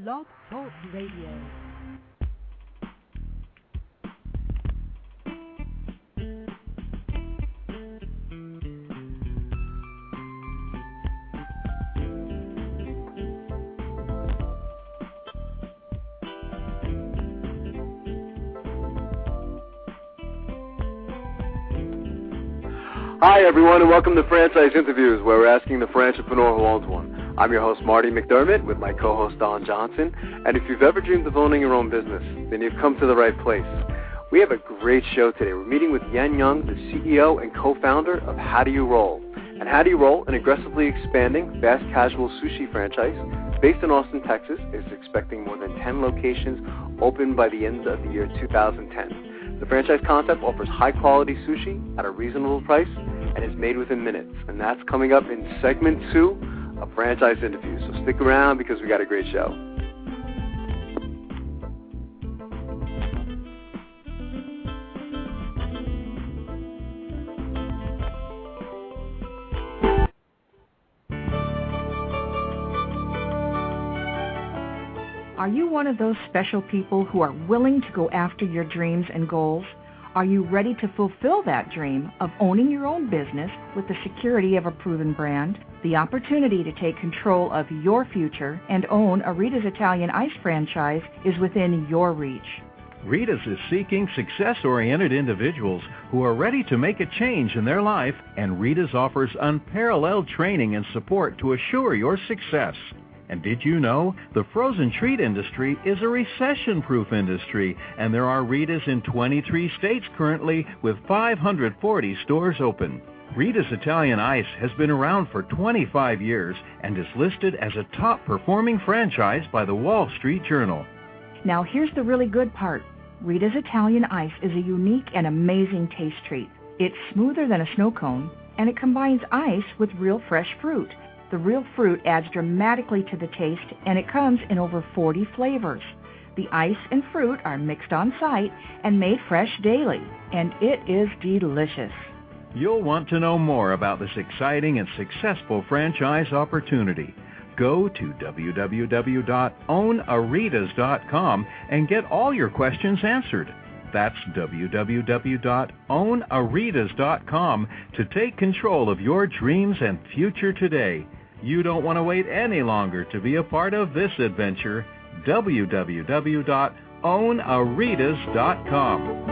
Blog Talk Radio. Hi, everyone, and welcome to Franchise Interviews, where we're asking the franchipreneur who owns one. I'm your host, Marty McDermott, with my co-host, Don Johnson. And if you've ever dreamed of owning your own business, then you've come to the right place. We have a great show today. We're meeting with Yuen, the CEO and co-founder of How Do You Roll. And How Do You Roll, an aggressively expanding fast casual sushi franchise based in Austin, Texas, is expecting more than 10 locations open by the end of the year 2010. The franchise concept offers high-quality sushi at a reasonable price and is made within minutes. And that's coming up in segment 2 of Franchise Interviews. So stick around because we got a great show. Are you one of those special people who are willing to go after your dreams and goals? Are you ready to fulfill that dream of owning your own business with the security of a proven brand? The opportunity to take control of your future and own a Rita's Italian Ice franchise is within your reach. Rita's is seeking success-oriented individuals who are ready to make a change in their life, and Rita's offers unparalleled training and support to assure your success. And did you know the frozen treat industry is a recession-proof industry, and there are Rita's in 23 states currently with 540 stores open. Rita's Italian Ice has been around for 25 years and is listed as a top-performing franchise by the Wall Street Journal. Now here's the really good part. Rita's Italian Ice is a unique and amazing taste treat. It's smoother than a snow cone, and it combines ice with real fresh fruit. The real fruit adds dramatically to the taste, and it comes in over 40 flavors. The ice and fruit are mixed on site and made fresh daily, and it is delicious. You'll want to know more about this exciting and successful franchise opportunity. Go to www.ownaritas.com and get all your questions answered. That's www.ownaritas.com to take control of your dreams and future today. You don't want to wait any longer to be a part of this adventure. www.ownaritas.com.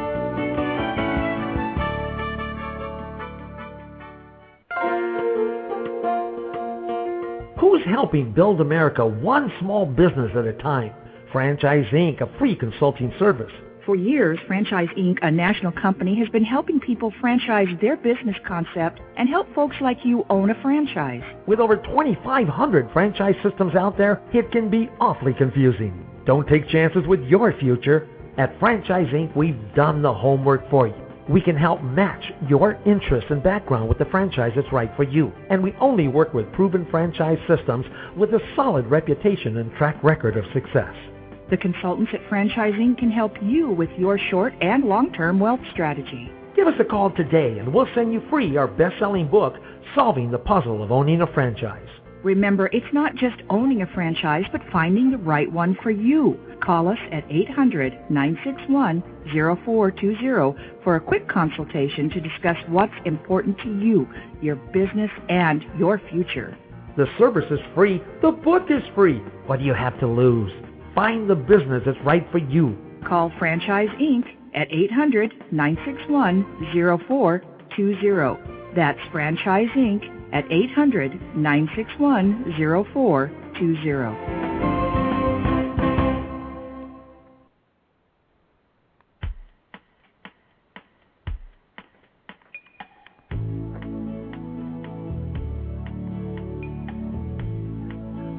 Who's helping build America one small business at a time? Franchise Inc., a free consulting service. For years, Franchise Inc., a national company, has been helping people franchise their business concept and help folks like you own a franchise. With over 2,500 franchise systems out there, it can be awfully confusing. Don't take chances with your future. At Franchise Inc., we've done the homework for you. We can help match your interests and background with the franchise that's right for you. And we only work with proven franchise systems with a solid reputation and track record of success. The consultants at Franchise Inc. can help you with your short and long-term wealth strategy. Give us a call today and we'll send you free our best-selling book, Solving the Puzzle of Owning a Franchise. Remember, it's not just owning a franchise, but finding the right one for you. Call us at 800-961-0420 for a quick consultation to discuss what's important to you, your business, and your future. The service is free. The book is free. What do you have to lose? Find the business that's right for you. Call Franchise Inc. at 800-961-0420. That's Franchise Inc. at 800-961-0420.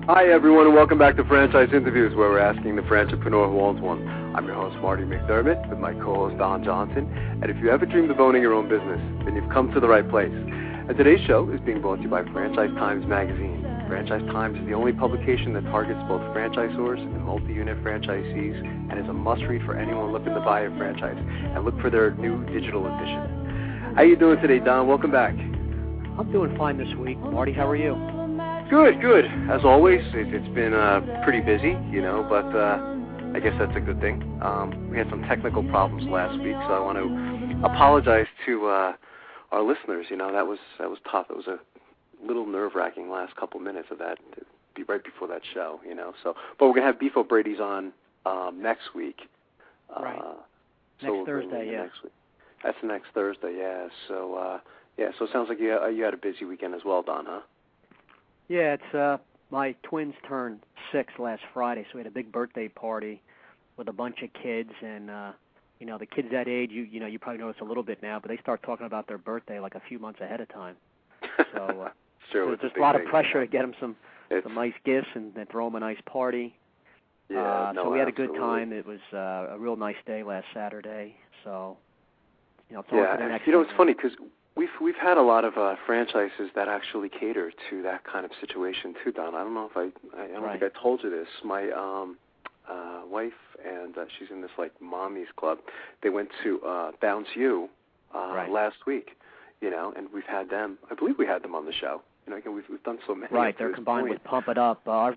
Hi, everyone, and welcome back to Franchise Interviews, where we're asking the franchipreneur who owns one. I'm your host, Marty McDermott, with my co-host, Don Johnson. And if you ever dreamed of owning your own business, then you've come to the right place. And today's show is being brought to you by Franchise Times Magazine. Franchise Times is the only publication that targets both franchisors and multi-unit franchisees and is a must-read for anyone looking to buy a franchise. And look for their new digital edition. How you doing today, Don? Welcome back. I'm doing fine this week. Marty, how are you? Good. As always, it's been pretty busy, but I guess that's a good thing. We had some technical problems last week, so I want to apologize to our listeners. That was tough. It was a little nerve-wracking last couple minutes of that, to be right before that show, So, but we're gonna have Beef O'Brady's on next week. Right. So next Thursday, yeah. Next week. That's next Thursday, yeah. So, so it sounds like you had a busy weekend as well, Don, huh? Yeah, it's my twins turned 6 last Friday, so we had a big birthday party with a bunch of kids, and the kids that age, you probably notice a little bit now, but they start talking about their birthday like a few months ahead of time. So sure, there's just a lot of pressure to get them some nice gifts and then throw them a nice party. Yeah, so we had a good time. It was a real nice day last Saturday. So it's on for the next. It's funny because we've had a lot of franchises that actually cater to that kind of situation too, Don. I don't know if I don't think I told you this. My wife and she's in this like mommy's club. They went to Bounce You last week, and we've had them. I believe we had them on the show. Again, we've done so many. Right, they're combined with Pump It Up. My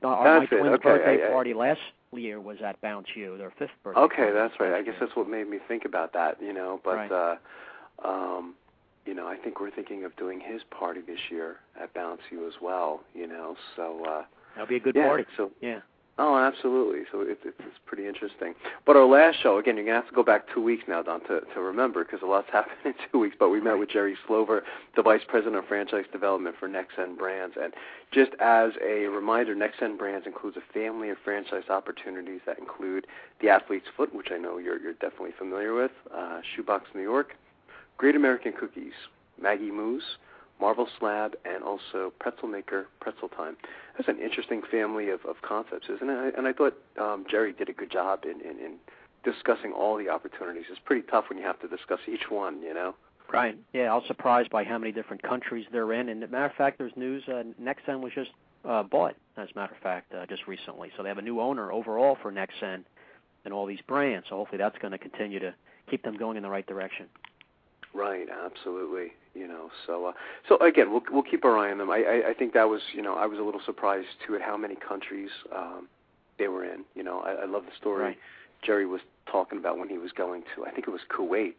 twins' birthday party last year was at Bounce You, their 5th birthday. Okay, that's right. I guess that's what made me think about that. But I think we're thinking of doing his party this year at Bounce You as well. So that'll be a good party. So yeah. Oh, absolutely. So it's pretty interesting. But our last show, again, you're going to have to go back 2 weeks now, Don, to remember, because a lot's happened in 2 weeks. But we met with Jerry Slover, the Vice President of Franchise Development for NextEnd Brands. And just as a reminder, NextEnd Brands includes a family of franchise opportunities that include the Athlete's Foot, which I know you're definitely familiar with, Shoebox New York, Great American Cookies, Maggie Moo's, Marble Slab, and also Pretzel Maker, Pretzel Time. That's an interesting family of concepts, isn't it? And I thought Jerry did a good job in discussing all the opportunities. It's pretty tough when you have to discuss each one, Right. Yeah, I was surprised by how many different countries they're in. And as a matter of fact, there's news, NextEnd was just bought, as a matter of fact, just recently. So they have a new owner overall for NextEnd and all these brands. So hopefully that's going to continue to keep them going in the right direction. Right, absolutely. So again, we'll keep our eye on them. I think that was, I was a little surprised too at how many countries they were in. I love the story Jerry was talking about when he was going to, I think it was Kuwait.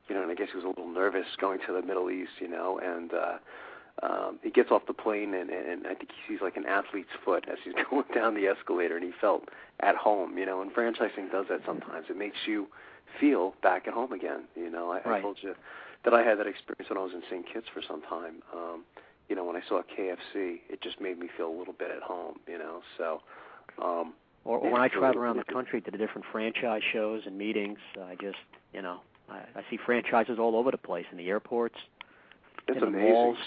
And I guess he was a little nervous going to the Middle East. And he gets off the plane and I think he sees like an athlete's foot as he's going down the escalator, and he felt at home. And franchising does that sometimes. It makes you feel back at home again. I told you that I had that experience when I was in St. Kitts for some time. When I saw KFC, it just made me feel a little bit at home. So. Or when I travel around the country to the different franchise shows and meetings, I just, I see franchises all over the place in the airports, it's in the amazing. malls.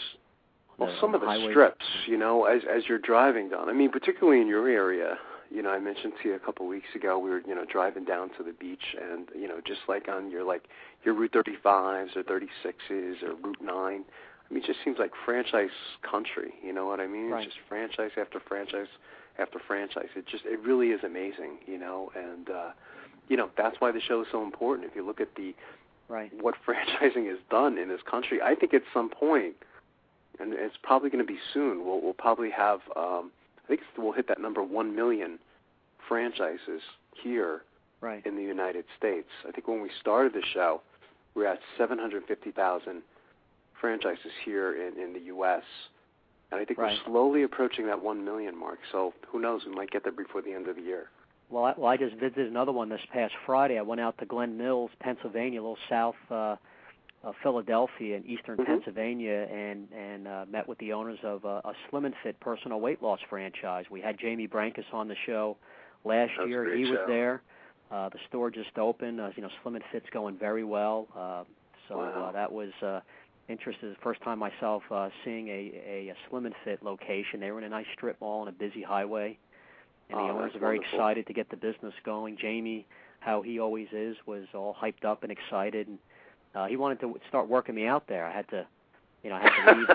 Well, some of the strips, as you're driving down. I mean, particularly in your area. I mentioned to you a couple of weeks ago, we were, driving down to the beach, and, just like on your Route 35s or 36s or Route 9, I mean, it just seems like franchise country, you know what I mean? Right. It's just franchise after franchise after franchise. It really is amazing, and, that's why the show is so important. If you look at what franchising has done in this country, I think at some point, and it's probably going to be soon, we'll probably have, I think we'll hit that number 1 million franchises here in the United States. I think when we started the show, we were at 750,000 franchises here in the U.S., and I think we're slowly approaching that 1 million mark. So who knows, we might get there before the end of the year. Well, I just visited another one this past Friday. I went out to Glen Mills, Pennsylvania, a little south Philadelphia and eastern Pennsylvania, and met with the owners of a Slim and Fit personal weight loss franchise. We had Jamie Brankus on the show last year. He was there. The store just opened. Slim and Fit's going very well. That was interesting. The first time myself seeing a Slim and Fit location. They were in a nice strip mall on a busy highway, and the owners are very excited to get the business going. Jamie, how he always is, was all hyped up and excited, and he wanted to start working me out there. I had to leave.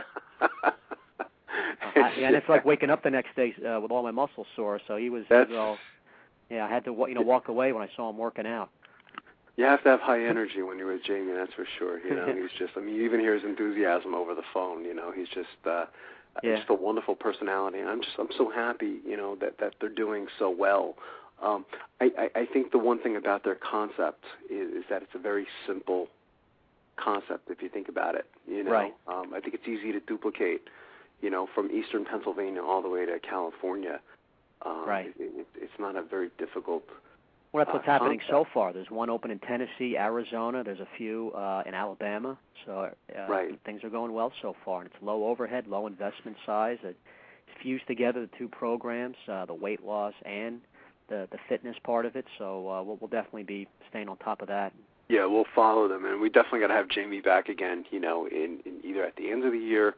And it's like waking up the next day with all my muscles sore. So he was all, I had to walk away when I saw him working out. You have to have high energy when you're with Jamie, that's for sure. He's just, you even hear his enthusiasm over the phone. He's just just a wonderful personality, and I'm so happy, that they're doing so well. I think the one thing about their concept is that it's a very simple concept if you think about it. Right. I think it's easy to duplicate. From eastern Pennsylvania all the way to California. Right. It's not a very difficult. Well, that's what's happening concept. so far. There's one open in Tennessee, Arizona. There's a few in Alabama. So things are going well so far. And it's low overhead, low investment size. It's fused together the two programs, the weight loss and the fitness part of it. So we'll definitely be staying on top of that. Yeah, we'll follow them, and we definitely got to have Jamie back again. In either at the end of the year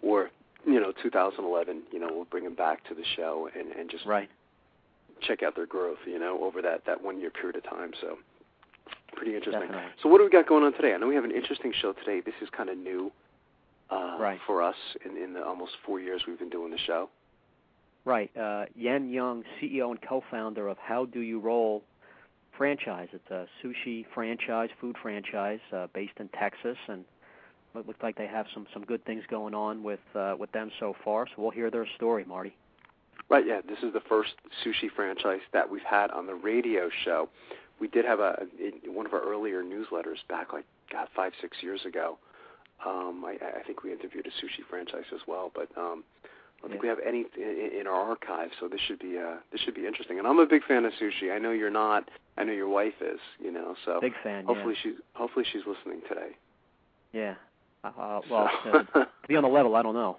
or 2011, we'll bring them back to the show and just check out their growth, over that 1 year period of time. So pretty interesting. Definitely. So what do we got going on today? I know we have an interesting show today. This is kind of new for us in the almost 4 years we've been doing the show. Right. Yuen Young, CEO and co-founder of How Do You Roll franchise. It's a sushi franchise, food franchise based in Texas, and it looks like they have some good things going on with them so far. So we'll hear their story, Marty. Right, yeah. This is the first sushi franchise that we've had on the radio show. We did have one of our earlier newsletters back 5-6 years ago. I think we interviewed a sushi franchise as well, but I don't think we have any in our archive. So this should be interesting. And I'm a big fan of sushi. I know you're not. I know your wife is. So big fan. Hopefully she's listening today. Yeah. To be on the level, I don't know.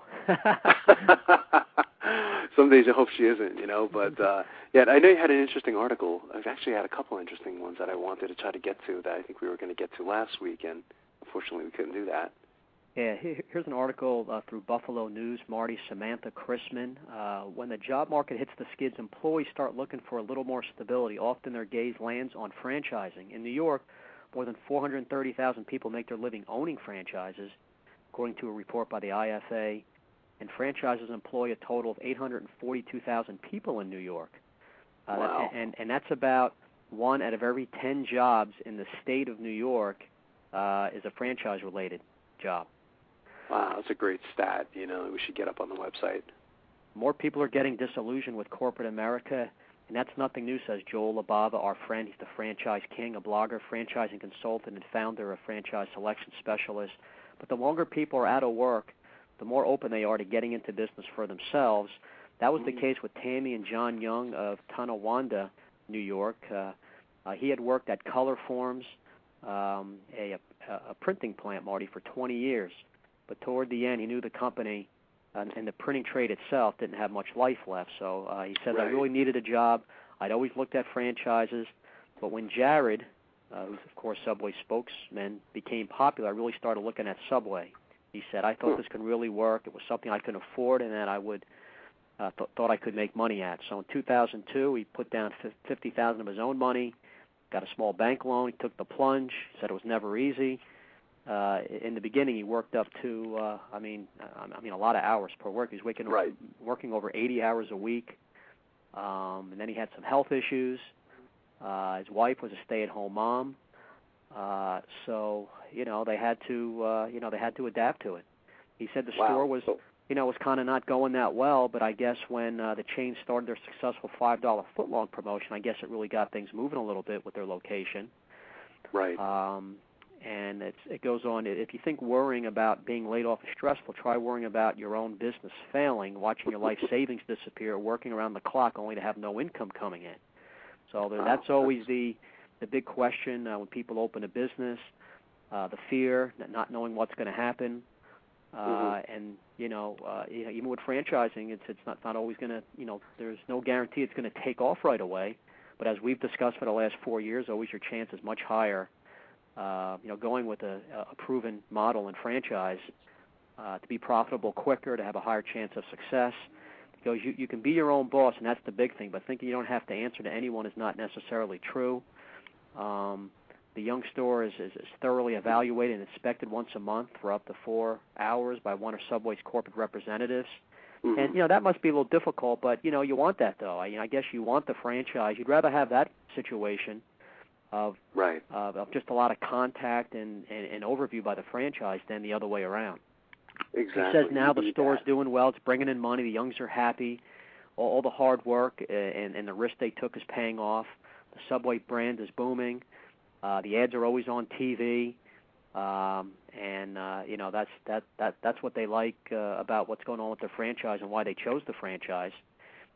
Some days I hope she isn't, But I know you had an interesting article. I've actually had a couple interesting ones that I wanted to try to get to that I think we were going to get to last week, and unfortunately we couldn't do that. Yeah, here's an article through Buffalo News, Marty, Samantha Chrisman. When the job market hits the skids, employees start looking for a little more stability. Often their gaze lands on franchising. In New York, more than 430,000 people make their living owning franchises, according to a report by the IFA. And franchises employ a total of 842,000 people in New York. Wow. And that's about 1 out of every 10 jobs in the state of New York is a franchise-related job. Wow, that's a great stat, we should get up on the website. More people are getting disillusioned with corporate America, and that's nothing new, says Joel Labava, our friend. He's the franchise king, a blogger, franchising consultant, and founder of Franchise Selection Specialist. But the longer people are out of work, the more open they are to getting into business for themselves. That was the case with Tammy and John Young of Tonawanda, New York. He had worked at Color Forms, a printing plant, Marty, for 20 years. But toward the end, he knew the company and the printing trade itself didn't have much life left. So he said, I really needed a job. I'd always looked at franchises. But when Jared, who's, of course, Subway spokesman, became popular, I really started looking at Subway. He said, I thought this could really work. It was something I could afford and that I would thought I could make money at. So in 2002, he put down $50,000 of his own money, got a small bank loan. He took the plunge. Said it was never easy. In the beginning, he worked up to, a lot of hours per work. He was working over 80 hours a week, and then he had some health issues. His wife was a stay-at-home mom, so they had to adapt to it. He said the store was kind of not going that well, but I guess when the chain started their successful $5 footlong promotion, I guess it really got things moving a little bit with their location. Right. And it goes on. If you think worrying about being laid off is stressful, try worrying about your own business failing, watching your life savings disappear, working around the clock only to have no income coming in. So that's always the big question when people open a business, the fear, not knowing what's going to happen. And, even with franchising, it's not always going to, there's no guarantee it's going to take off right away. But as we've discussed for the last 4 years, always your chance is much higher, going with a proven model and franchise to be profitable quicker, to have a higher chance of success. Because you can be your own boss, and that's the big thing, but thinking you don't have to answer to anyone is not necessarily true. The Young store is thoroughly evaluated and inspected once a month for up to 4 hours by one of Subway's corporate representatives. And, that must be a little difficult, but, you want that, though. I guess you want the franchise. You'd rather have that situation of just a lot of contact and overview by the franchise than the other way around. Exactly. He says now the store's doing well. It's bringing in money. The youngs are happy. All the hard work and the risk they took is paying off. The Subway brand is booming. The ads are always on TV. That's what they like about what's going on with their franchise and why they chose the franchise.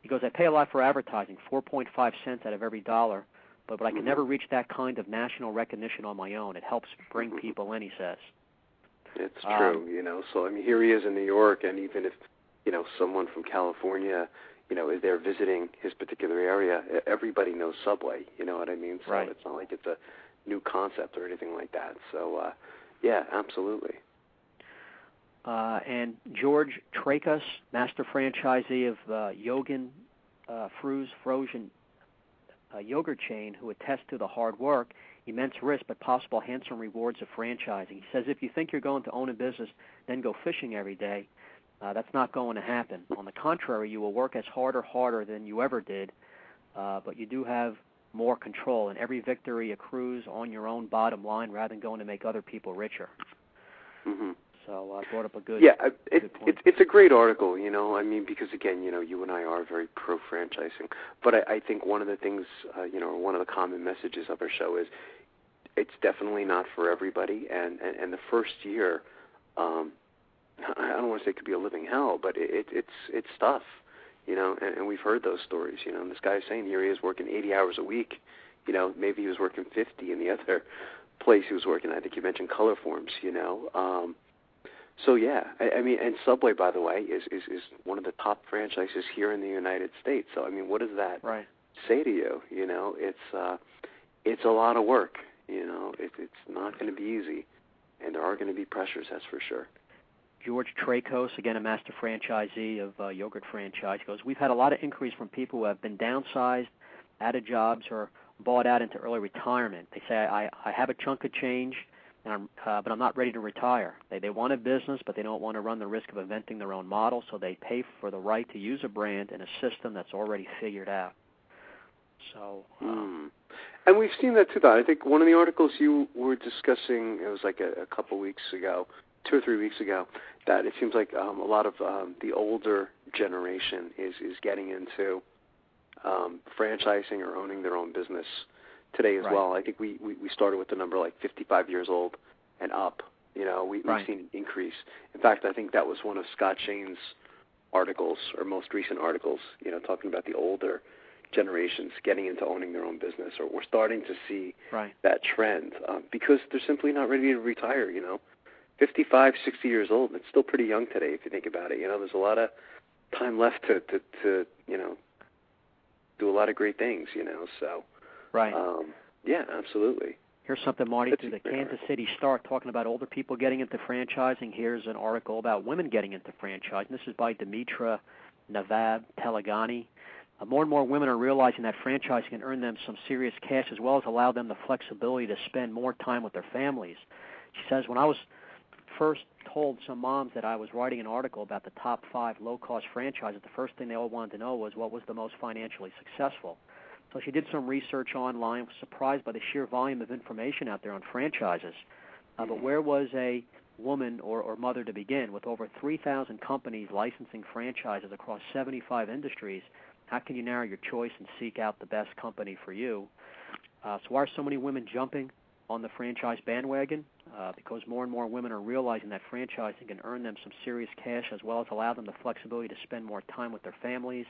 He goes, I pay a lot for advertising, 4.5 cents out of every dollar, but I can never reach that kind of national recognition on my own. It helps bring people in, he says. It's true, So, here he is in New York, and even if, someone from California, is there visiting his particular area, everybody knows Subway, you know what I mean? So right. It's not like it's a new concept or anything like that. So, yeah, absolutely. And George Tracus, master franchisee of Yuen frozen yogurt chain, who attests to the hard work, immense risk, but possible handsome rewards of franchising. He says if you think you're going to own a business, then go fishing every day, that's not going to happen. On the contrary, you will work as hard or harder than you ever did, but you do have more control, and every victory accrues on your own bottom line rather than going to make other people richer. Mm-hmm. So I brought up a good good point. It's a great article, because again, you and I are very pro-franchising, but I think one of the things, one of the common messages of our show is it's definitely not for everybody, and the first year, I don't want to say it could be a living hell, but it's tough, and we've heard those stories, and this guy's saying here he is working 80 hours a week, maybe he was working 50 in the other place he was working. I think you mentioned Color Forms, So, yeah, and Subway, by the way, is one of the top franchises here in the United States. So, what does that say to you? It's a lot of work. It's not going to be easy, and there are going to be pressures, that's for sure. George Tracos, again a master franchisee of yogurt franchise, goes, we've had a lot of increase from people who have been downsized, out of jobs, or bought out into early retirement. They say, I have a chunk of change, but I'm not ready to retire. They want a business, but they don't want to run the risk of inventing their own model, so they pay for the right to use a brand and a system that's already figured out. So, and we've seen that too, Don. I think one of the articles you were discussing, it was like a couple weeks ago, 2 or 3 weeks ago, that it seems like a lot of the older generation is getting into franchising or owning their own business today as well. I think we started with the number like 55 years old and up. We've seen an increase. In fact, I think that was one of Scott Shane's articles, or most recent articles, talking about the older generations getting into owning their own business, or we're starting to see that trend because they're simply not ready to retire, 55, 60 years old, it's still pretty young today if you think about it. There's a lot of time left to do a lot of great things, so. Right. Yeah, absolutely. Here's something, Marty, through the Kansas City Star talking about older people getting into franchising. Here's an article about women getting into franchising. This is by Dimitra Navab Telegani. More and more women are realizing that franchising can earn them some serious cash as well as allow them the flexibility to spend more time with their families. She says, when I was first told some moms that I was writing an article about the top 5 low-cost franchises, the first thing they all wanted to know was what was the most financially successful. So she did some research online, was surprised by the sheer volume of information out there on franchises. But where was a woman or mother to begin? With over 3,000 companies licensing franchises across 75 industries, how can you narrow your choice and seek out the best company for you? So why are so many women jumping on the franchise bandwagon? Because more and more women are realizing that franchising can earn them some serious cash as well as allow them the flexibility to spend more time with their families.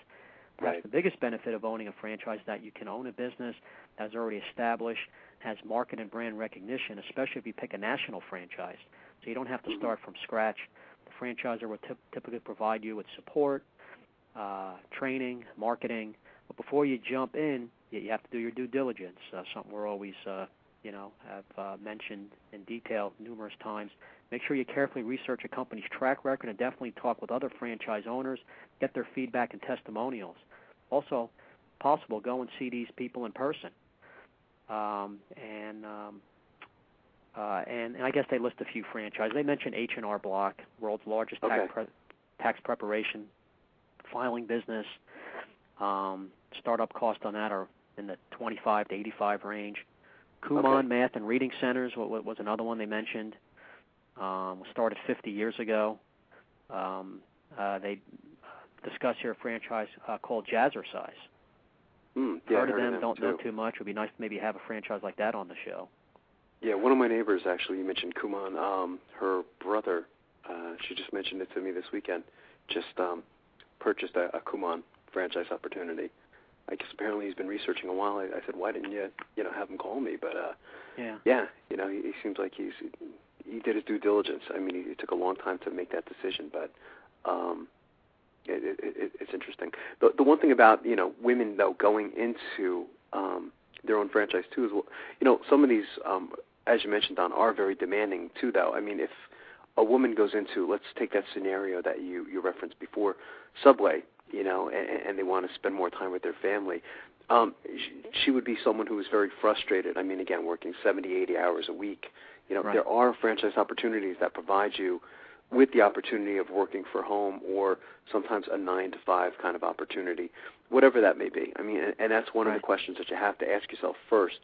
Perhaps the biggest benefit of owning a franchise is that you can own a business that is already established, has market and brand recognition, especially if you pick a national franchise. So you don't have to start from scratch. The franchisor will typically provide you with support, training, marketing. But before you jump in, you have to do your due diligence, something we're always have mentioned in detail numerous times. Make sure you carefully research a company's track record and definitely talk with other franchise owners, get their feedback and testimonials. Also, possible, go and see these people in person. And I guess they list a few franchises. They mentioned H&R Block, world's largest tax preparation filing business. Startup costs on that are in the 25 to 85 range. Kumon Math and Reading Centers was another one they mentioned. Was started 50 years ago. They discuss here a franchise called Jazzercise. Heard of them, don't too. know too much. It would be nice to maybe have a franchise like that on the show. Yeah, one of my neighbors, actually, you mentioned Kuman, her brother, she just mentioned it to me this weekend, just purchased a Kuman franchise opportunity. I guess apparently he's been researching a while. I said, why didn't you have him call me? But yeah, he seems like he did his due diligence. I mean, it took a long time to make that decision, but it's interesting. The one thing about women though going into their own franchise too is, some of these, as you mentioned, Don, are very demanding too. Though, I mean, if a woman goes into, let's take that scenario that you referenced before, Subway, and they want to spend more time with their family, she would be someone who is very frustrated. I mean, again, working 70, 80 hours a week. Right. There are franchise opportunities that provide you with the opportunity of working for home, or sometimes a 9-to-5 kind of opportunity, whatever that may be. I mean, and that's one of the questions that you have to ask yourself first.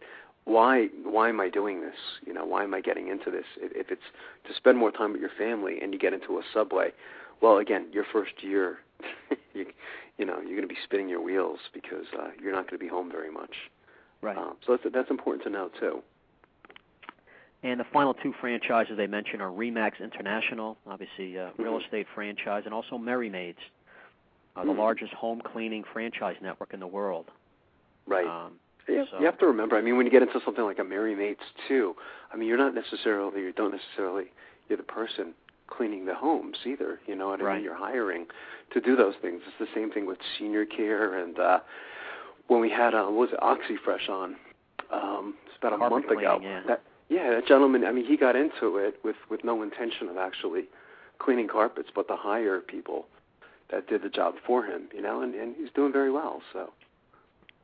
Why am I doing this? Why am I getting into this? If it's to spend more time with your family and you get into a Subway, well, again, your first year, you're going to be spinning your wheels because you're not going to be home very much. Right. So that's important to know too. And the final two franchises they mentioned are Remax International, obviously real estate franchise, and also Merry Maids, the largest home cleaning franchise network in the world. Right. You have to remember, I mean, when you get into something like a Merry Maids too, I mean, you're the person cleaning the homes either. You know what I mean? You're hiring to do those things. It's the same thing with senior care. And when we had, OxyFresh on, it's about a month ago. That gentleman, I mean, he got into it with no intention of actually cleaning carpets, but to hire people that did the job for him, and he's doing very well, so.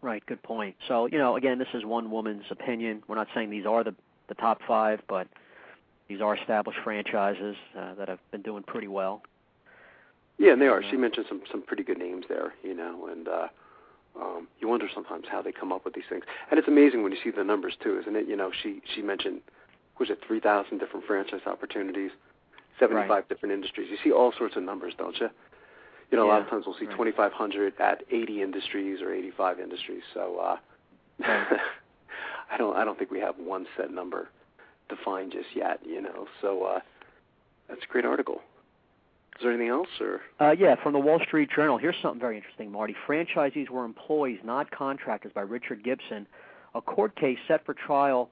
Right, good point. So, again, this is one woman's opinion. We're not saying these are the top 5, but these are established franchises that have been doing pretty well. Yeah, and they are. She mentioned some pretty good names there, and you wonder sometimes how they come up with these things. And it's amazing when you see the numbers, too, isn't it? She mentioned, 3,000 different franchise opportunities, 75 different industries. You see all sorts of numbers, don't you? A lot of times we'll see 2,500 at 80 industries or 85 industries. So I don't think we have one set number defined just yet, So that's a great article. Is there anything else? Or from the Wall Street Journal. Here's something very interesting, Marty. Franchisees were employees, not contractors, by Richard Gibson. A court case set for trial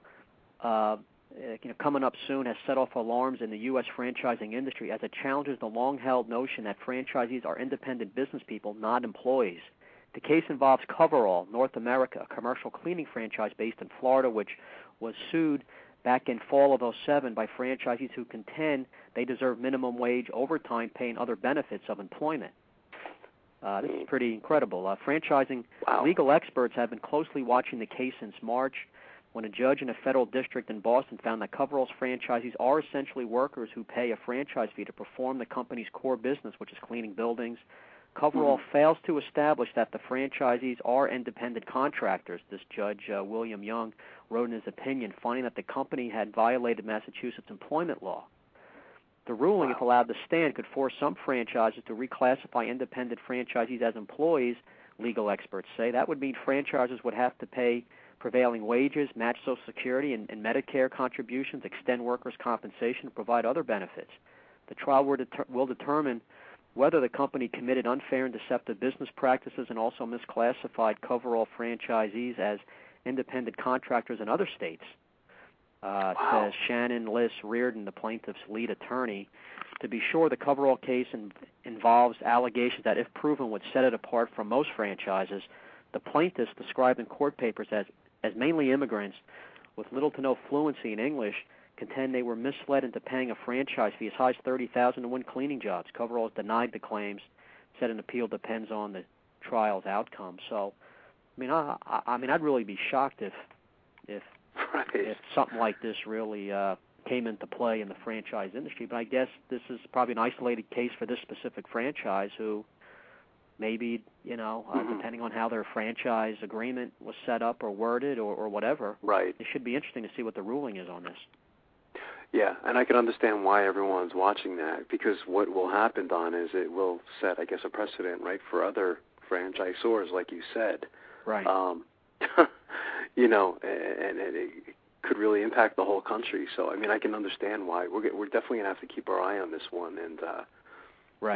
coming up soon has set off alarms in the U.S. franchising industry as it challenges the long-held notion that franchisees are independent business people, not employees. The case involves Coverall, North America, a commercial cleaning franchise based in Florida, which was sued back in fall of 2007 by franchisees who contend they deserve minimum wage, overtime pay, and other benefits of employment. This is pretty incredible. Franchising legal experts have been closely watching the case since March, when a judge in a federal district in Boston found that Coverall's franchisees are essentially workers who pay a franchise fee to perform the company's core business, which is cleaning buildings. Coverall fails to establish that the franchisees are independent contractors. This judge, William Young, wrote in his opinion, finding that the company had violated Massachusetts employment law. The ruling, if allowed to stand, could force some franchises to reclassify independent franchisees as employees, legal experts say. That would mean franchises would have to pay prevailing wages, match Social Security and Medicare contributions, extend workers' compensation, provide other benefits. The trial will determine whether the company committed unfair and deceptive business practices and also misclassified Coverall franchisees as independent contractors in other states. Says Shannon Liss Reardon, the plaintiff's lead attorney. To be sure, the Coverall case involves allegations that, if proven, would set it apart from most franchises. The plaintiffs, described in court papers as mainly immigrants with little to no fluency in English, contend they were misled into paying a franchise fee as high as $30,000 to win cleaning jobs. Coverall has denied the claims, said an appeal depends on the trial's outcome. So, I'd really be shocked if something like this really came into play in the franchise industry. But I guess this is probably an isolated case for this specific franchise who maybe, depending on how their franchise agreement was set up or worded or whatever, it should be interesting to see what the ruling is on this. Yeah, and I can understand why everyone's watching that, because what will happen, Don, is it will set, I guess, a precedent, right, for other franchisors, like you said. Right. You know, and it could really impact the whole country. So, I mean, I can understand why. We're definitely going to have to keep our eye on this one and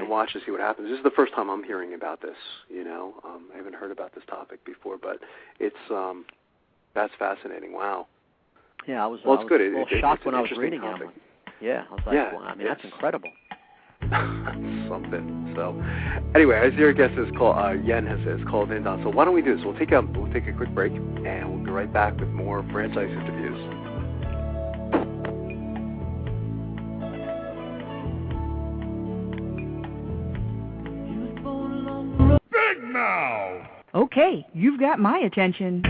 watch to see what happens. This is the first time I'm hearing about this, you know. I haven't heard about this topic before, but it's that's fascinating. Wow. Yeah, I was it's good. a little shocked when I was reading topic. it. Yeah, I was like, well, I mean, that's incredible. Something. So, anyway, as your guest is called Yuen has called in, Don. So why don't we do this? We'll take a quick break, and we'll be right back with more franchise interviews. Big Mouth! Okay, you've got my attention.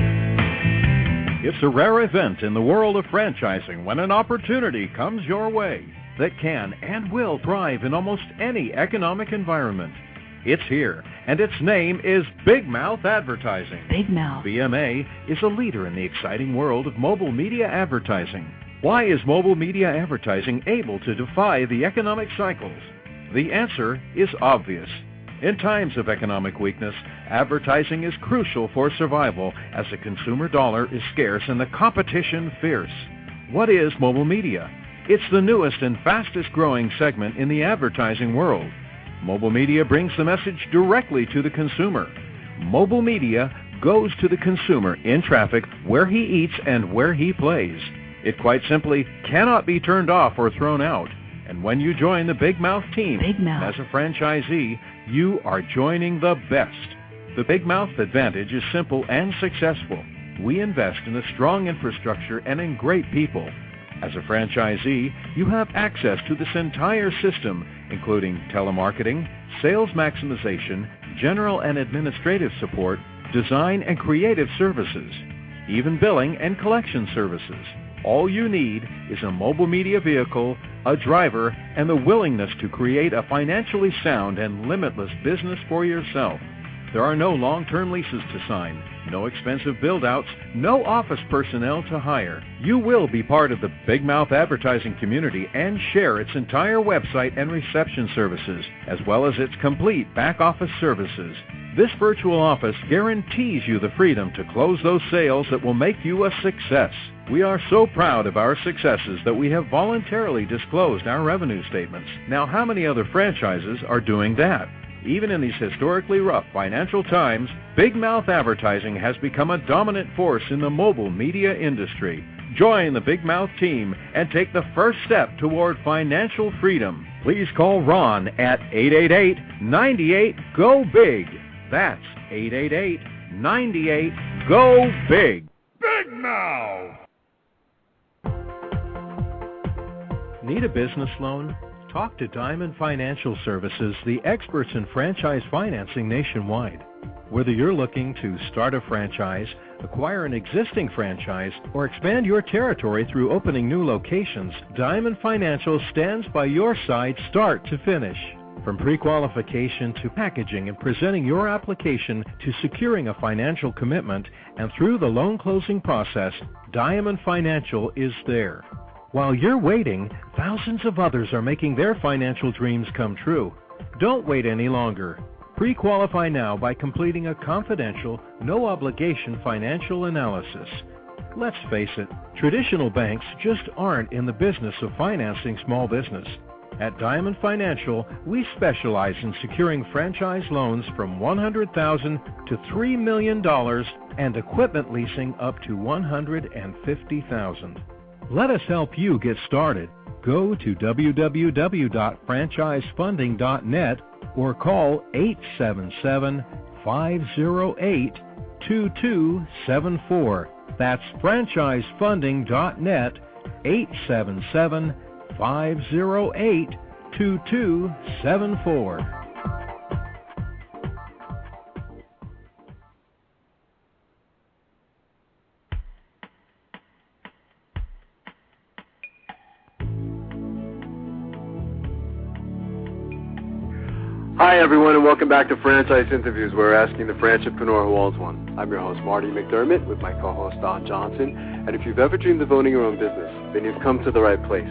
It's a rare event in the world of franchising when an opportunity comes your way that can and will thrive in almost any economic environment. It's here, and its name is Big Mouth Advertising. Big Mouth. BMA is a leader in the exciting world of mobile media advertising. Why is mobile media advertising able to defy the economic cycles? The answer is obvious. In times of economic weakness, advertising is crucial for survival as the consumer dollar is scarce and the competition fierce. What is mobile media? It's the newest and fastest growing segment in the advertising world. Mobile media brings the message directly to the consumer. Mobile media goes to the consumer in traffic, where he eats and where he plays. It quite simply cannot be turned off or thrown out. And when you join the Big Mouth team as a franchisee, you are joining the best. The Big Mouth advantage is simple and successful. We invest in a strong infrastructure and in great people. As a franchisee, you have access to this entire system, including telemarketing, sales maximization, general and administrative support, design and creative services, even billing and collection services. All you need is a mobile media vehicle, a driver, and the willingness to create a financially sound and limitless business for yourself. There are no long-term leases to sign, no expensive build-outs, no office personnel to hire. You will be part of the Big Mouth advertising community and share its entire website and reception services, as well as its complete back-office services. This virtual office guarantees you the freedom to close those sales that will make you a success. We are so proud of our successes that we have voluntarily disclosed our revenue statements. Now, how many other franchises are doing that? Even in these historically rough financial times, Big Mouth Advertising has become a dominant force in the mobile media industry. Join the Big Mouth team and take the first step toward financial freedom. Please call Ron at 888-98-GO-BIG. That's 888-98-GO-BIG. Big Mouth! Need a business loan? Talk to Diamond Financial Services, the experts in franchise financing nationwide. Whether you're looking to start a franchise, acquire an existing franchise, or expand your territory through opening new locations, Diamond Financial stands by your side start to finish. From pre-qualification to packaging and presenting your application to securing a financial commitment and through the loan closing process, Diamond Financial is there. While you're waiting, thousands of others are making their financial dreams come true. Don't wait any longer. Pre-qualify now by completing a confidential, no-obligation financial analysis. Let's face it, traditional banks just aren't in the business of financing small business. At Diamond Financial, we specialize in securing franchise loans from $100,000 to $3 million and equipment leasing up to $150,000. Let us help you get started. Go to www.franchisefunding.net or call 877-508-2274. That's franchisefunding.net, 877-508-2274. Hi, everyone, and welcome back to Franchise Interviews, where we're asking the franchipreneur who owns one. I'm your host, Marty McDermott, with my co-host, Don Johnson. And if you've ever dreamed of owning your own business, then you've come to the right place.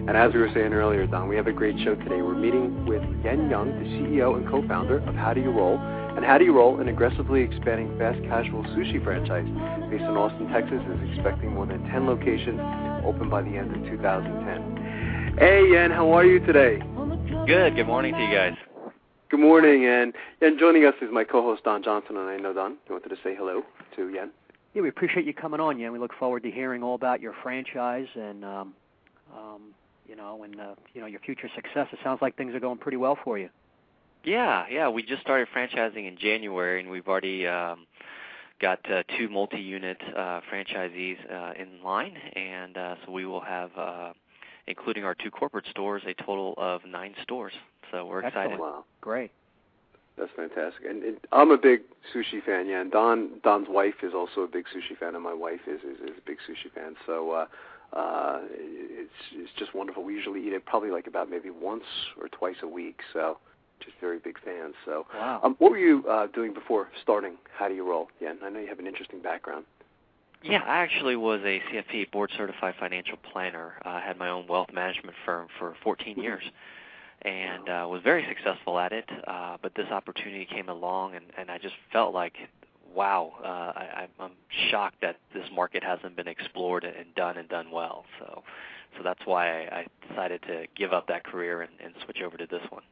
And as we were saying earlier, Don, we have a great show today. We're meeting with Yuen, the CEO and co-founder of How Do You Roll, and How Do You Roll, an aggressively expanding fast casual sushi franchise based in Austin, Texas, is expecting more than 10 locations open by the end of 2010. Hey, Yuen, how are you today? Good. Good morning to you guys. Good morning, and joining us is my co-host, Don Johnson, and I know, Don, you wanted to say hello to Yuen. Yeah, we appreciate you coming on, Yuen. We look forward to hearing all about your franchise and, your future success. It sounds like things are going pretty well for you. Yeah. We just started franchising in January, and we've already got 2 multi-unit franchisees in line, and so we will have, including our 2 corporate stores, a total of 9 stores. So we're excited. Wow. Great. That's fantastic. And I'm a big sushi fan, yeah. And Don's wife is also a big sushi fan, and my wife is a big sushi fan. So it's just wonderful. We usually eat it probably like about maybe once or twice a week. So just very big fans. So wow. What were you doing before starting How Do You Roll? Yeah, I know you have an interesting background. Yeah, I actually was a CFP, board-certified financial planner. I had my own wealth management firm for 14 years. And was very successful at it, but this opportunity came along, and I just felt like, wow, I'm shocked that this market hasn't been explored and done well. So that's why I decided to give up that career and switch over to this one.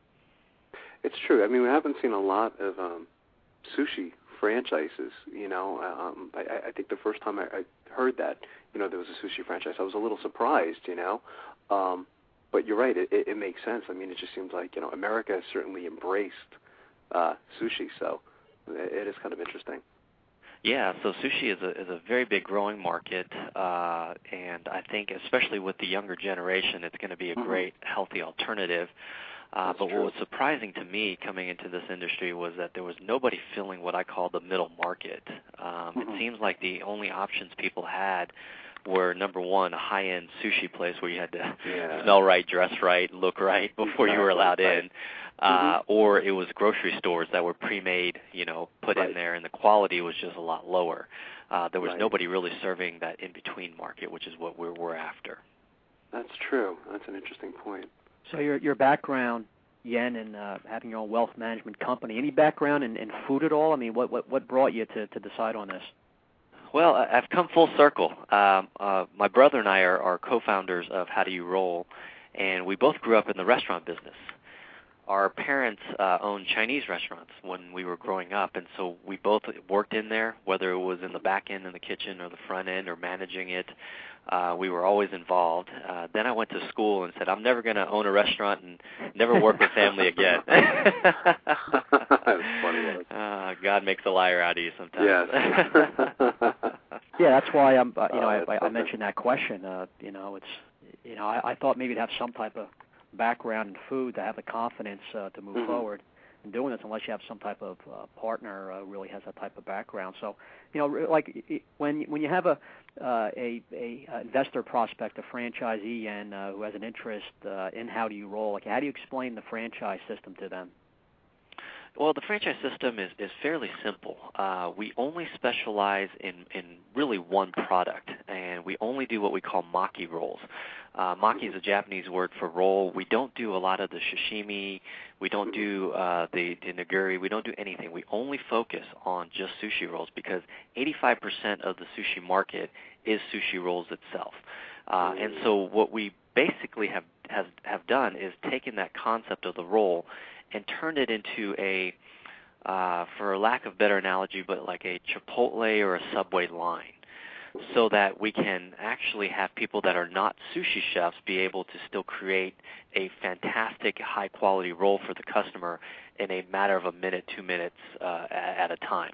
It's true. I mean, we haven't seen a lot of sushi franchises. I think the first time I heard that, there was a sushi franchise, I was a little surprised. But you're right. It makes sense. I mean, it just seems like America has certainly embraced sushi, so it is kind of interesting. Yeah. So sushi is a very big growing market, and I think especially with the younger generation, it's going to be a great healthy alternative. But what was surprising to me coming into this industry was that there was nobody filling what I call the middle market. It seems like the only options people had were, number one, a high-end sushi place where you had to smell right, dress right, look right before you were allowed in, or it was grocery stores that were pre-made, put in there, and the quality was just a lot lower. There was nobody really serving that in-between market, which is what we're after. That's true. That's an interesting point. So your background, Yuen, in having your own wealth management company, any background in food at all? I mean, what brought you to decide on this? Well, I've come full circle. My brother and I are co-founders of How Do You Roll, and we both grew up in the restaurant business. Our parents owned Chinese restaurants when we were growing up, and so we both worked in there, whether it was in the back end in the kitchen or the front end or managing it. We were always involved. Then I went to school and said, I'm never going to own a restaurant and never work with family again. That's funny. God makes a liar out of you sometimes. Yes. Yeah, that's why I mentioned that question. I thought maybe to have some type of background in food to have the confidence to move forward in doing this, unless you have some type of partner really has that type of background. So, like when you have a investor prospect, a franchisee, and who has an interest in How Do You Roll, like how do you explain the franchise system to them? Well, the franchise system is fairly simple. We only specialize in really one product, and we only do what we call maki rolls. Maki is a Japanese word for roll. We don't do a lot of the sashimi. We don't do the nigiri. We don't do anything. We only focus on just sushi rolls because 85% of the sushi market is sushi rolls itself. And so what we basically have done is taken that concept of the roll and turned it into a, for lack of better analogy, but like a Chipotle or a Subway line, so that we can actually have people that are not sushi chefs be able to still create a fantastic high-quality roll for the customer in a matter of a minute, 2 minutes at a time.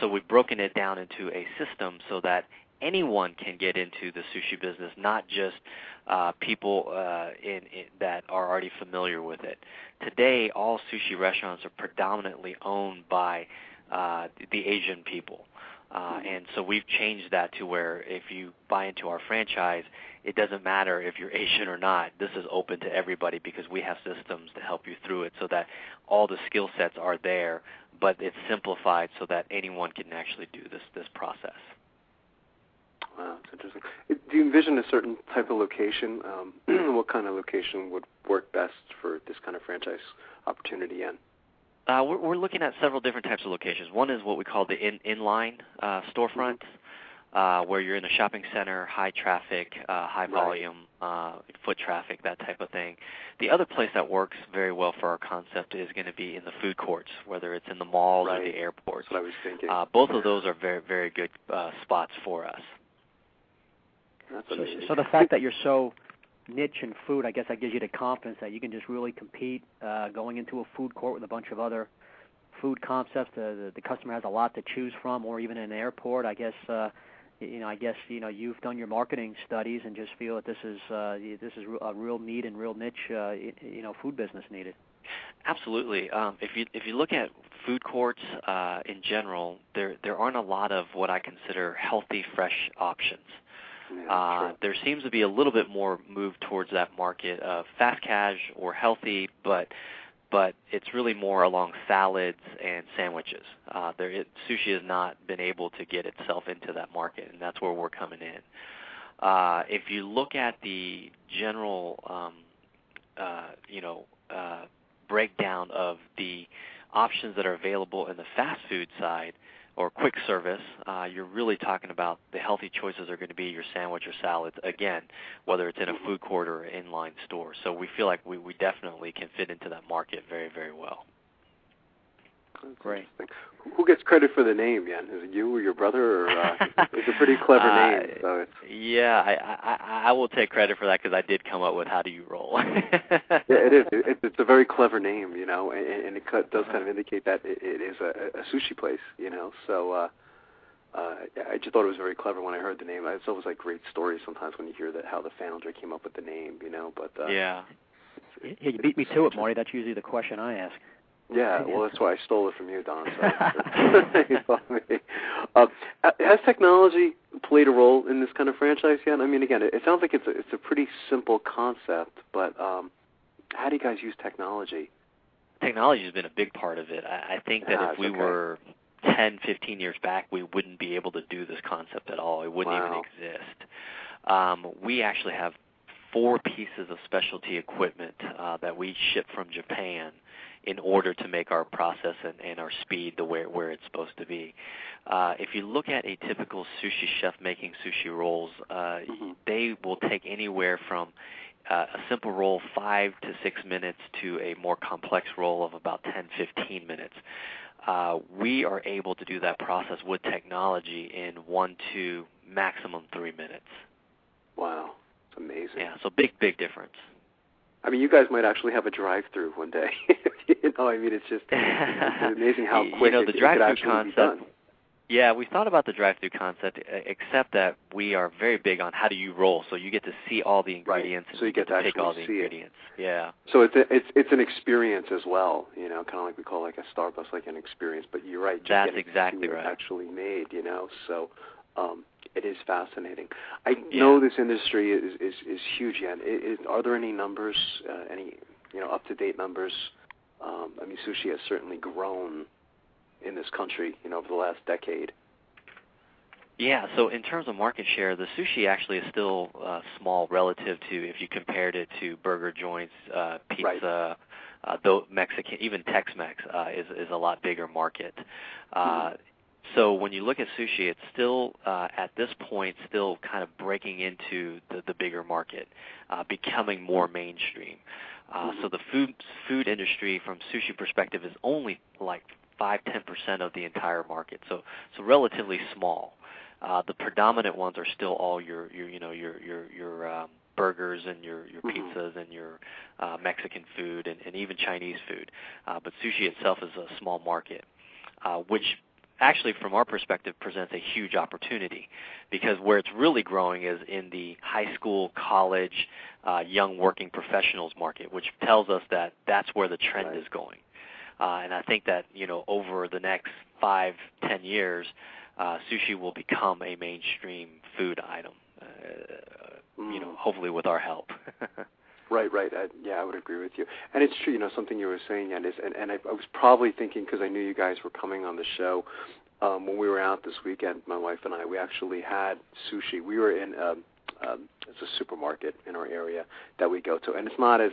So we've broken it down into a system so that anyone can get into the sushi business, not just people that are already familiar with it. Today, all sushi restaurants are predominantly owned by the Asian people. And so we've changed that to where if you buy into our franchise, it doesn't matter if you're Asian or not. This is open to everybody because we have systems to help you through it so that all the skill sets are there, but it's simplified so that anyone can actually do this process. Wow, that's interesting. do you envision a certain type of location? What kind of location would work best for this kind of franchise opportunity in? We're looking at several different types of locations. One is what we call the inline storefronts, where you're in a shopping center, high traffic, high volume, foot traffic, that type of thing. The other place that works very well for our concept is going to be in the food courts, whether it's in the malls or the airports. That's what I was thinking. Both of those are very, very good spots for us. That's amazing. So the fact that you're so niche in food, I guess that gives you the confidence that you can just really compete going into a food court with a bunch of other food concepts. The customer has a lot to choose from, or even in an airport. I guess you've done your marketing studies and just feel that this is a real need and real niche food business needed. Absolutely. If you look at food courts in general, there aren't a lot of what I consider healthy, fresh options. There seems to be a little bit more move towards that market of fast cash or healthy, but it's really more along salads and sandwiches. Sushi has not been able to get itself into that market, and that's where we're coming in. If you look at the general, breakdown of the options that are available in the fast food side, or quick service, you're really talking about the healthy choices are going to be your sandwich or salads, again, whether it's in a food court or an inline store. So we feel like we definitely can fit into that market very, very well. That's great. Who gets credit for the name, Yuen? Is it you or your brother? Or, it's a pretty clever name. So it's... Yeah, I will take credit for that because I did come up with How Do You Roll. Yeah, it is. It's a very clever name, and it does kind of indicate that it is a sushi place, So I just thought it was very clever when I heard the name. It's always like great stories sometimes when you hear how the founder came up with the name, But yeah, you beat me to it, Marty. That's usually the question I ask. Yeah, well, that's why I stole it from you, Don. So has technology played a role in this kind of franchise yet? I mean, again, it sounds like it's a pretty simple concept, but how do you guys use technology? Technology has been a big part of it. I think that if we were 10, 15 years back, we wouldn't be able to do this concept at all. It wouldn't even exist. We actually have 4 pieces of specialty equipment that we ship from Japan in order to make our process and our speed where it's supposed to be. If you look at a typical sushi chef making sushi rolls, they will take anywhere from a simple roll 5 to 6 minutes to a more complex roll of about 10, 15 minutes. We are able to do that process with technology in 1 to maximum 3 minutes. Wow, it's amazing. Yeah, so big difference. I mean, you guys might actually have a drive-through one day. It's just it's amazing how quick the it could drive-through actually concept, be done. Yeah, we thought about the drive-through concept, except that we are very big on how do you roll, so you get to see all the ingredients, so you get to pick all the see ingredients. Yeah. So it's an experience as well, kind of like we call like a Starbucks, like an experience. But you're right. That's exactly right. It's actually made, So it is fascinating. I know this industry is huge, Yuen. Are there any numbers, any up-to-date numbers? I mean, sushi has certainly grown in this country, over the last decade. Yeah, so in terms of market share, the sushi actually is still small relative to if you compared it to burger joints, pizza, though Mexican, even Tex-Mex is a lot bigger market. So when you look at sushi, it's still, at this point, still kind of breaking into the bigger market, becoming more mainstream. So the food industry, from sushi perspective, is only like 5-10% of the entire market, so relatively small. The predominant ones are still all your burgers and your pizzas and your Mexican food and even Chinese food. But sushi itself is a small market, which actually, from our perspective, presents a huge opportunity, because where it's really growing is in the high school, college, young working professionals market, which tells us that that's where the trend is going. And I think that, over the next 5-10 years, sushi will become a mainstream food item, hopefully with our help. Right. I would agree with you. And it's true, something you were saying, and I was probably thinking, because I knew you guys were coming on the show, when we were out this weekend, my wife and I, we actually had sushi. We were in it's a supermarket in our area that we go to, and it's not as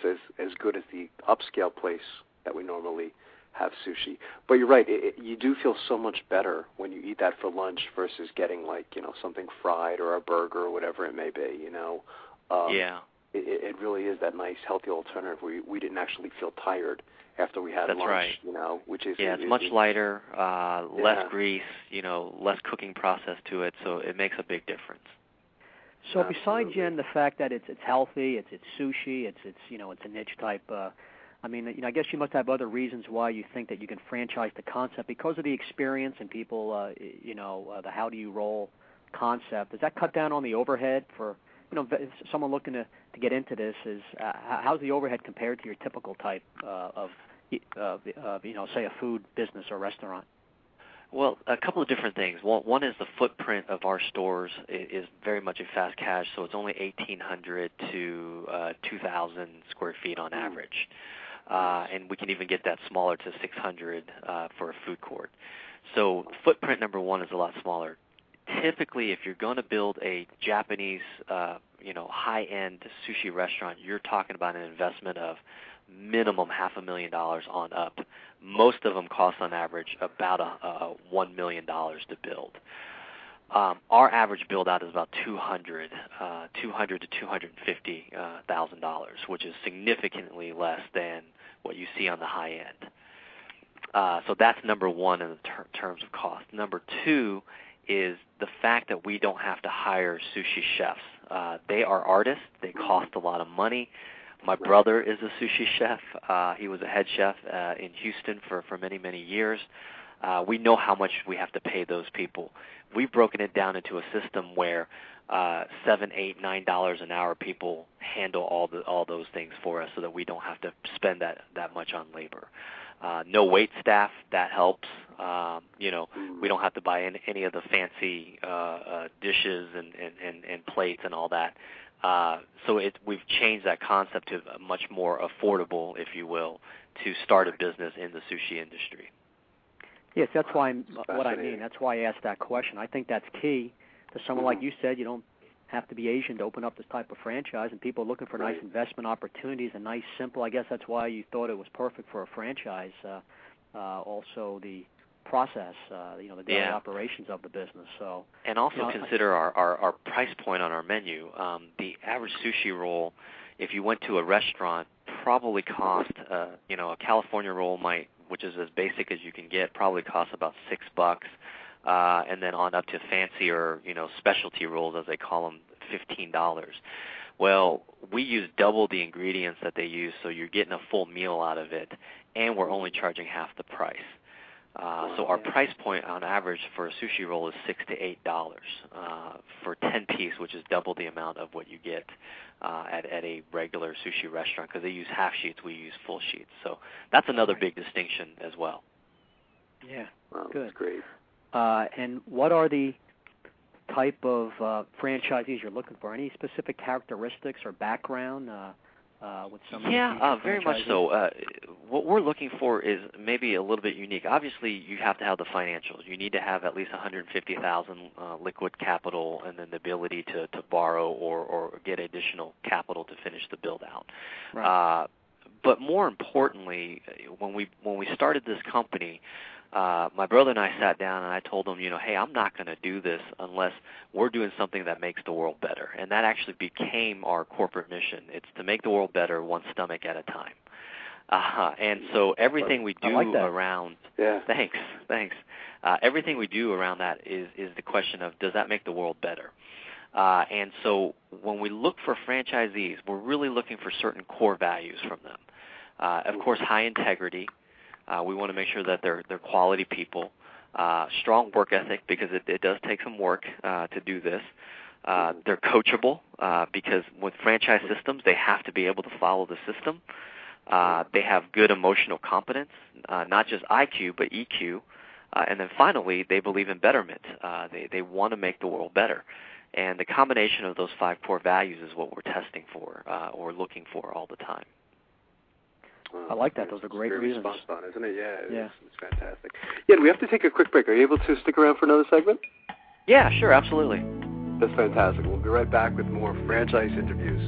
good as the upscale place that we normally have sushi. But you're right, you do feel so much better when you eat that for lunch versus getting something fried or a burger or whatever it may be. Yeah. It really is that nice, healthy alternative where we didn't actually feel tired after we had lunch. That's right. Which is it's much lighter, less grease, less cooking process to it, so it makes a big difference. So besides, Jen, the fact that it's healthy, it's sushi, it's a niche type. I guess you must have other reasons why you think that you can franchise the concept because of the experience and people, the how do you roll concept. Does that cut down on the overhead for someone looking to get into this? How's the overhead compared to your typical type of say a food business or restaurant? Well, a couple of different things. One is the footprint of our stores is very much a fast cash, so it's only 1,800 to 2,000 square feet on average. And we can even get that smaller to 600 for a food court. So footprint number one is a lot smaller. Typically, if you're going to build a Japanese, high-end sushi restaurant, you're talking about an investment of minimum $500,000 on up. Most of them cost on average about $1 million to build. Our average build out is about $200,000 to $250,000, which is significantly less than what you see on the high end. So that's number one in the terms of cost. Number two is the fact that we don't have to hire sushi chefs. They are artists. They cost a lot of money. My brother is a sushi chef. He was a head chef in Houston for many, many years. We know how much we have to pay those people. We've broken it down into a system where $7, $8, $9 an hour people handle all those things for us so that we don't have to spend that much on labor. No wait staff, that helps. We don't have to buy any of the fancy dishes and plates and all that. So we've changed that concept to much more affordable, if you will, to start a business in the sushi industry. Yes, that's why what I mean. That's why I asked that question. I think that's key to someone like you said. You don't have to be Asian to open up this type of franchise, and people are looking for nice investment opportunities and nice, simple. I guess that's why you thought it was perfect for a franchise. Also, the process, the daily operations of the business. So, and also consider our price point on our menu. The average sushi roll, if you went to a restaurant, probably cost a California roll which is as basic as you can get, probably costs about $6, and then on up to fancier, specialty rolls as they call them, $15. Well, we use double the ingredients that they use, so you're getting a full meal out of it, and we're only charging half the price. So our price point on average for a sushi roll is $6 to $8 for 10-piece, which is double the amount of what you get at a regular sushi restaurant, because they use half sheets, we use full sheets. So that's another big distinction as well. Yeah, good. That's great. And what are the type of franchisees you're looking for? Any specific characteristics or background with some of the very much so. What we're looking for is maybe a little bit unique. Obviously, you have to have the financials. You need to have at least $150,000 liquid capital, and then the ability to borrow or get additional capital to finish the build out. Right. But more importantly, when we started this company, my brother and I sat down and I told him, hey, I'm not going to do this unless we're doing something that makes the world better. And that actually became our corporate mission. It's to make the world better one stomach at a time. And so everything we do around thanks. Everything we do around that is the question of, does that make the world better? And so when we look for franchisees, we're really looking for certain core values from them. Of course, high integrity. We want to make sure that they're quality people, strong work ethic, because it does take some work to do this. They're coachable because with franchise systems, they have to be able to follow the system. They have good emotional competence, not just IQ, but EQ. And then finally, they believe in betterment. They want to make the world better. And the combination of those 5 core values is what we're testing for or looking for all the time. I like that. Those are great reasons. Spot on, isn't it? Yeah, it's fantastic. Yeah, we have to take a quick break. Are you able to stick around for another segment? Yeah, sure, absolutely. That's fantastic. We'll be right back with more franchise interviews.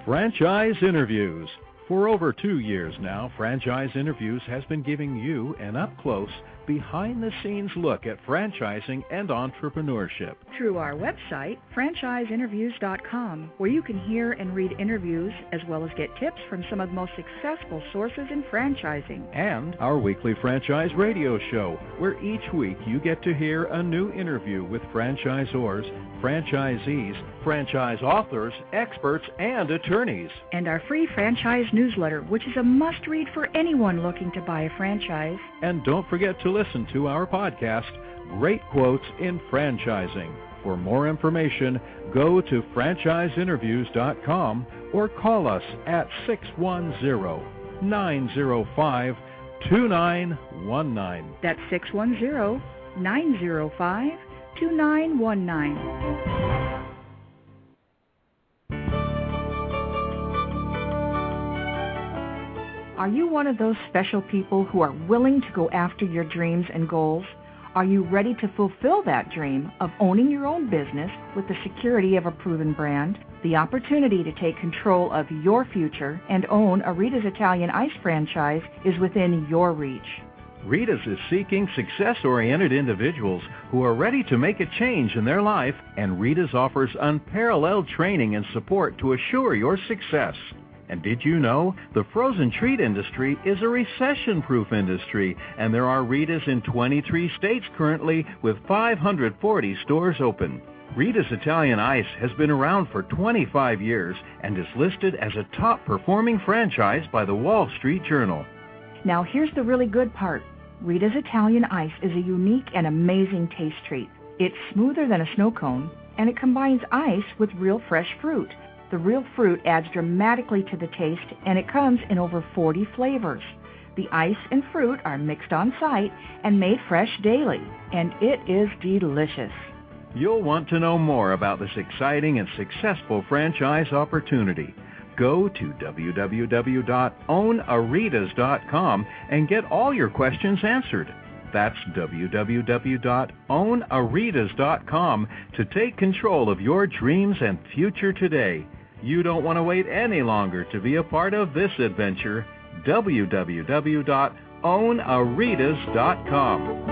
Franchise Interviews. For over 2 years now, Franchise Interviews has been giving you an up-close, behind-the-scenes look at franchising and entrepreneurship. Through our website, franchiseinterviews.com, where you can hear and read interviews as well as get tips from some of the most successful sources in franchising. And our weekly franchise radio show, where each week you get to hear a new interview with franchisors, franchisees, franchise authors, experts, and attorneys. And our free franchise newsletter, which is a must-read for anyone looking to buy a franchise. And don't forget to listen to our podcast, Great Quotes in Franchising. For more information, go to franchiseinterviews.com or call us at 610-905-2919. That's 610-905-2919. Are you one of those special people who are willing to go after your dreams and goals? Are you ready to fulfill that dream of owning your own business with the security of a proven brand? The opportunity to take control of your future and own a Rita's Italian Ice franchise is within your reach. Rita's is seeking success-oriented individuals who are ready to make a change in their life, and Rita's offers unparalleled training and support to assure your success. And did you know the frozen treat industry is a recession-proof industry, and there are Rita's in 23 states currently with 540 stores open. Rita's Italian Ice has been around for 25 years and is listed as a top-performing franchise by the Wall Street Journal. Now here's the really good part. Rita's Italian Ice is a unique and amazing taste treat. It's smoother than a snow cone, and it combines ice with real fresh fruit. The real fruit adds dramatically to the taste, and it comes in over 40 flavors. The ice and fruit are mixed on site and made fresh daily, and it is delicious. You'll want to know more about this exciting and successful franchise opportunity. Go to www.ownaritas.com and get all your questions answered. That's www.ownaritas.com to take control of your dreams and future today. You don't want to wait any longer to be a part of this adventure. www.ownaritas.com.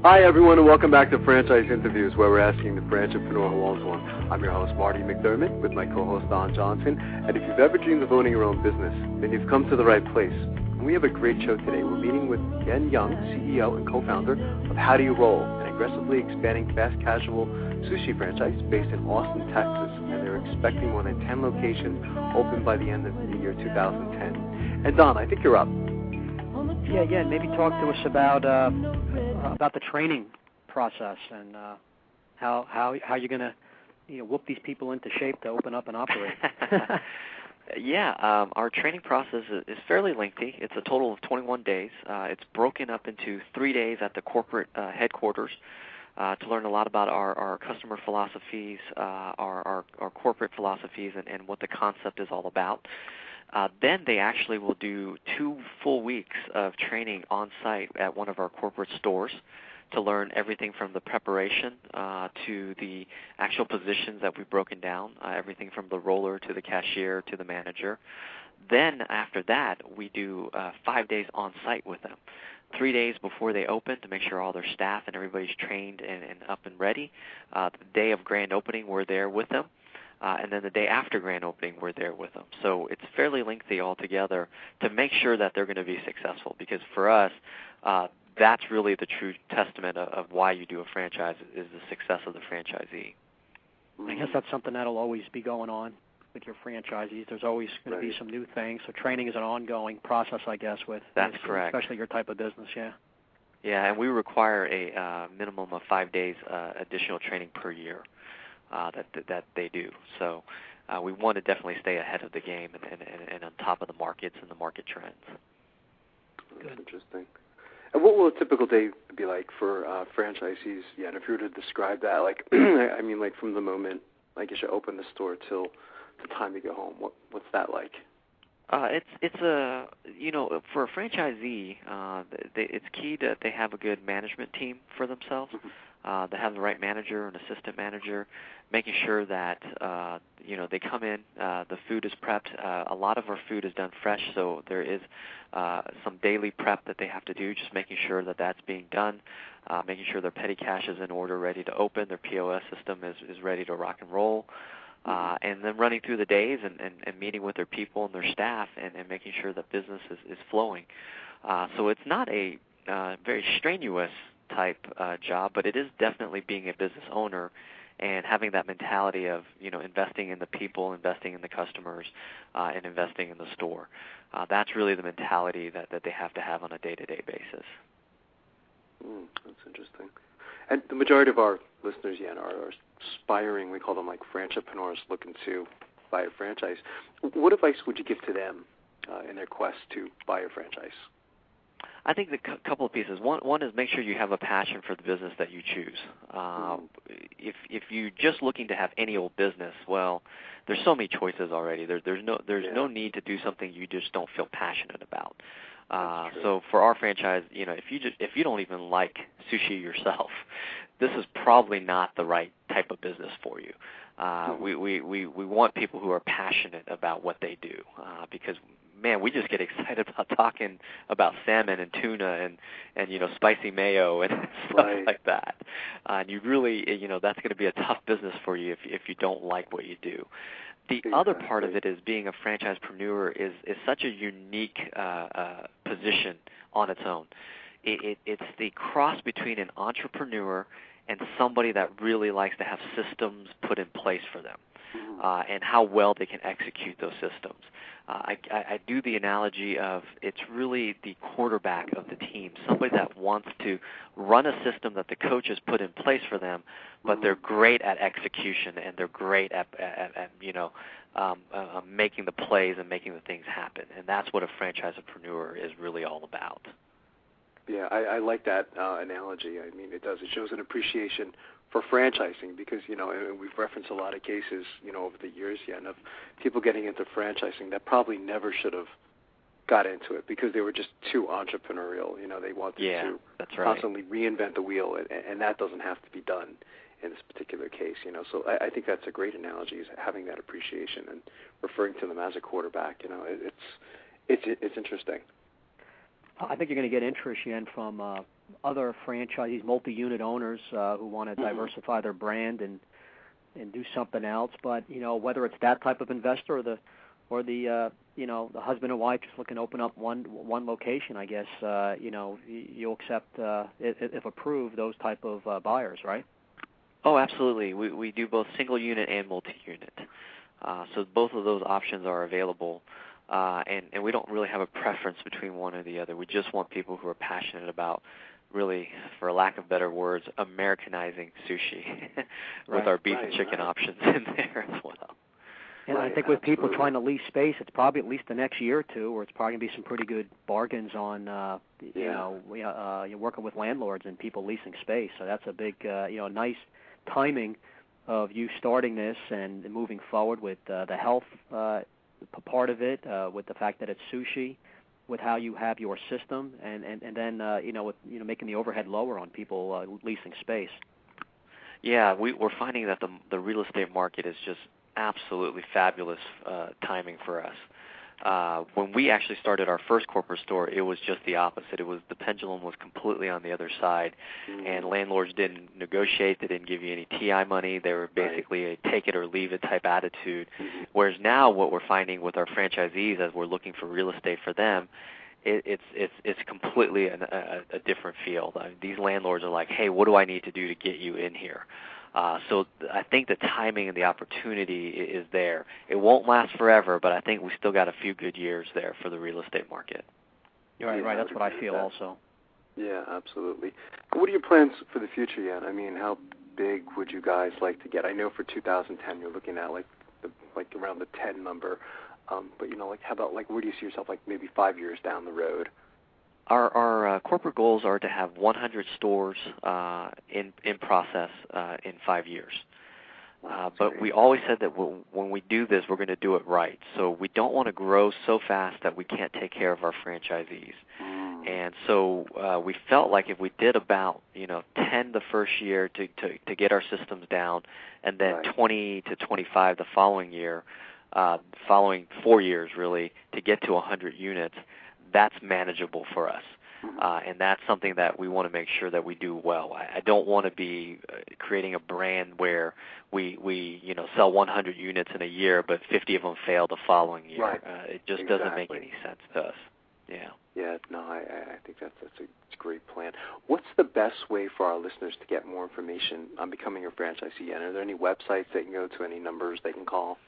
Hi, everyone, and welcome back to Franchise Interviews, where we're asking the franchipreneur who owns one. I'm your host, Marty McDermott, with my co-host, Don Johnson. And if you've ever dreamed of owning your own business, then you've come to the right place. And we have a great show today. We're meeting with Yuen, CEO and co-founder of How Do You Roll, an aggressively expanding fast casual sushi franchise based in Austin, Texas. And they're expecting more than 10 locations open by the end of the year 2010. And Don, I think you're up. Yeah, maybe talk to us about the training process and how you're going to whoop these people into shape to open up and operate. Yeah, our training process is fairly lengthy. It's a total of 21 days. It's broken up into 3 days at the corporate headquarters to learn a lot about our customer philosophies, our corporate philosophies, and what the concept is all about. Then they actually will do 2 full weeks of training on site at one of our corporate stores to learn everything from the preparation to the actual positions that we've broken down, everything from the roller to the cashier to the manager. Then after that, we do 5 days on site with them. 3 days before they open to make sure all their staff and everybody's trained and up and ready. The day of grand opening, we're there with them. And then the day after grand opening, we're there with them. So it's fairly lengthy altogether to make sure that they're going to be successful, because for us, that's really the true testament of why you do a franchise, is the success of the franchisee. I guess that's something that'll always be going on with your franchisees. There's always going to be some new things. So training is an ongoing process, I guess, with that's correct, especially your type of business, yeah. Yeah, and we require a minimum of 5 days additional training per year. that they do. So we want to definitely stay ahead of the game and on top of the markets and the market trends. That's interesting. And what will a typical day be like for franchisees? Yeah, and if you were to describe that, like, I mean, like from the moment, like, you should open the store till the time you go home, what's that like? It's a, you know, for a franchisee, it's key that they have a good management team for themselves. They have the right manager and assistant manager, making sure that you know, they come in, the food is prepped. A lot of our food is done fresh, so there is some daily prep that they have to do, just making sure that that's being done, making sure their petty cash is in order, ready to open, their POS system is ready to rock and roll. And then running through the days and meeting with their people and their staff and making sure that business is flowing. So it's not a very strenuous type job, but it is definitely being a business owner and having that mentality of, you know, investing in the people, investing in the customers, and investing in the store. That's really the mentality that they have to have on a day-to-day basis. That's interesting. And the majority of our listeners, are aspiring, we call them like franchipreneurs looking to buy a franchise. What advice would you give to them in their quest to buy a franchise? I think the couple of pieces. One is make sure you have a passion for the business that you choose. If you're just looking to have any old business, well, there's so many choices already. There's no need to do something you just don't feel passionate about. So for our franchise, you know, if you don't even like sushi yourself, this is probably not the right type of business for you. We want people who are passionate about what they do, because, man, we just get excited about talking about salmon and tuna and you know, spicy mayo and stuff like that. And you really, you know, that's going to be a tough business for you if you don't like what you do. The other part of it is being a franchisepreneur is such a unique position on its own. It's the cross between an entrepreneur and somebody that really likes to have systems put in place for them, and how well they can execute those systems. I do the analogy of it's really the quarterback of the team, somebody that wants to run a system that the coach has put in place for them, but they're great at execution and they're great at you know, making the plays and making the things happen. And that's what a franchisepreneur is really all about. Yeah, I like that analogy. I mean, it shows an appreciation for franchising because, you know, and we've referenced a lot of cases, you know, over the years, of people getting into franchising that probably never should have got into it because they were just too entrepreneurial. You know, they wanted to constantly reinvent the wheel, and that doesn't have to be done in this particular case, you know. So I think that's a great analogy, is having that appreciation and referring to them as a quarterback. You know, it's interesting. I think you're going to get interest, Yuen, from other franchisees, multi-unit owners who want to diversify their brand and do something else. But, you know, whether it's that type of investor or the you know, the husband and wife just looking to open up one location, I guess, you know, you'll accept, if approved, those type of buyers, right? Oh, absolutely. We do both single unit and multi-unit. So both of those options are available. And we don't really have a preference between one or the other. We just want people who are passionate about, really, for lack of better words, Americanizing sushi with our beef and chicken options in there as well. And I think with people trying to lease space, it's probably at least the next year or two where it's probably going to be some pretty good bargains on, you know, you're working with landlords and people leasing space. So that's a big, you know, nice timing of you starting this and moving forward with the health part of it, with the fact that it's sushi, with how you have your system, and then you know, with, you know, making the overhead lower on people leasing space. Yeah, we're finding that the real estate market is just absolutely fabulous timing for us. When we actually started our first corporate store, it was just the opposite. It was the pendulum was completely on the other side, and landlords didn't negotiate. They didn't give you any TI money. They were basically a take it or leave it type attitude. Whereas now, what we're finding with our franchisees, as we're looking for real estate for them, it's completely a different field. I mean, these landlords are like, hey, what do I need to do to get you in here? So I think the timing and the opportunity is there. It won't last forever, but I think we still got a few good years there for the real estate market. Right. That's what I feel also. Yeah, absolutely. What are your plans for the future, Yuen? I mean, how big would you guys like to get? I know for 2010 you're looking at like around the 10 number, but how about where do you see yourself maybe 5 years down the road? Our corporate goals are to have 100 stores in process in 5 years. But we always said that when we do this, we're going to do it right. So we don't want to grow so fast that we can't take care of our franchisees. And so we felt like if we did about 10 the first year to get our systems down, and then 20 to 25 the following year, following 4 years really, to get to 100 units, that's manageable for us. And that's something that we want to make sure that we do well. I don't want to be creating a brand where we sell 100 units in a year, but 50 of them fail the following year. Right. It just doesn't make any sense to us. Yeah. Yeah, no, I think that's a great plan. What's the best way for our listeners to get more information on becoming a franchisee? And are there any websites they can go to, any numbers they can call?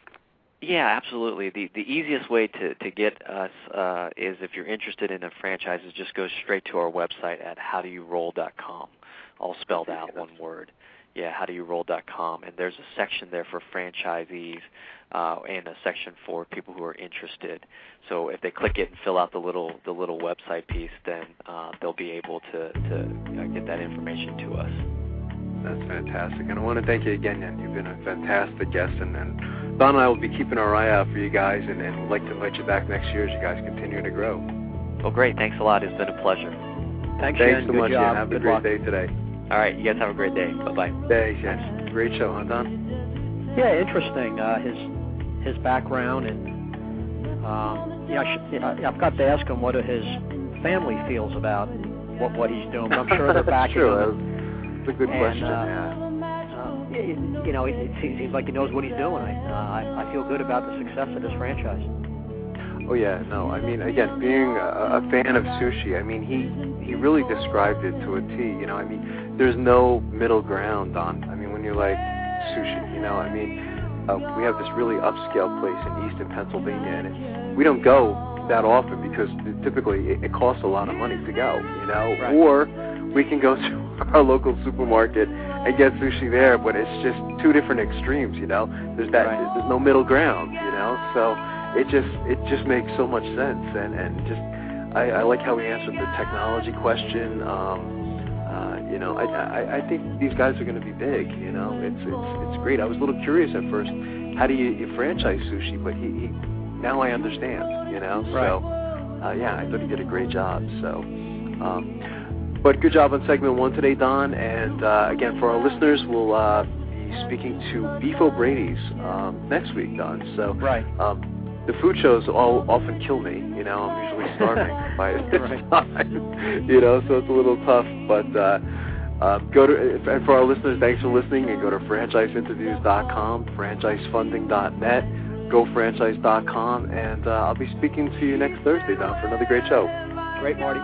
Yeah, absolutely. The easiest way to get us is if you're interested in a franchise is just go straight to our website at howdoyouroll.com, all spelled out, one word. Yeah, howdoyouroll.com, and there's a section there for franchisees and a section for people who are interested. So if they click it and fill out the little website piece, then they'll be able to get that information to us. That's fantastic, and I want to thank you again, Yuen. You've been a fantastic guest, and Don and I will be keeping our eye out for you guys, and we'd like to invite you back next year as you guys continue to grow. Well, great. Thanks a lot. It's been a pleasure. Thanks so Good much, job. Yuen. Have a Good great luck. day today. All right. You guys have a great day. Bye-bye. Thanks, yes. Great show, huh, Don? Yeah, interesting. His background, and I've got to ask him what his family feels about what he's doing. But I'm sure they're backing him. It's a good question. It seems like he knows what he's doing. I feel good about the success of this franchise. Oh yeah, no. I mean, again, being a fan of sushi, I mean, he really described it to a T. I mean, there's no middle ground, Don. I mean, when you're like sushi, I mean, we have this really upscale place in Easton, Pennsylvania, and we don't go that often because typically it costs a lot of money to go, Right. Or we can go to our local supermarket and get sushi there, but it's just two different extremes, There's there's no middle ground, So it just makes so much sense, and just I like how he answered the technology question. I think these guys are going to be big. It's great. I was a little curious at first. How do you franchise sushi? But he now I understand. Right. So I thought he did a great job. So. But good job on segment 1 today, Don. And again, for our listeners, we'll be speaking to Beef O'Brady's next week, Don. So right. The food shows often kill me. I'm usually starving by this time. So it's a little tough. But and for our listeners, thanks for listening. And go to franchiseinterviews.com, franchisefunding.net, gofranchise.com, and I'll be speaking to you next Thursday, Don, for another great show. Great, Marty.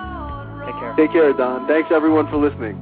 Take care. Take care, Don. Thanks, everyone, for listening.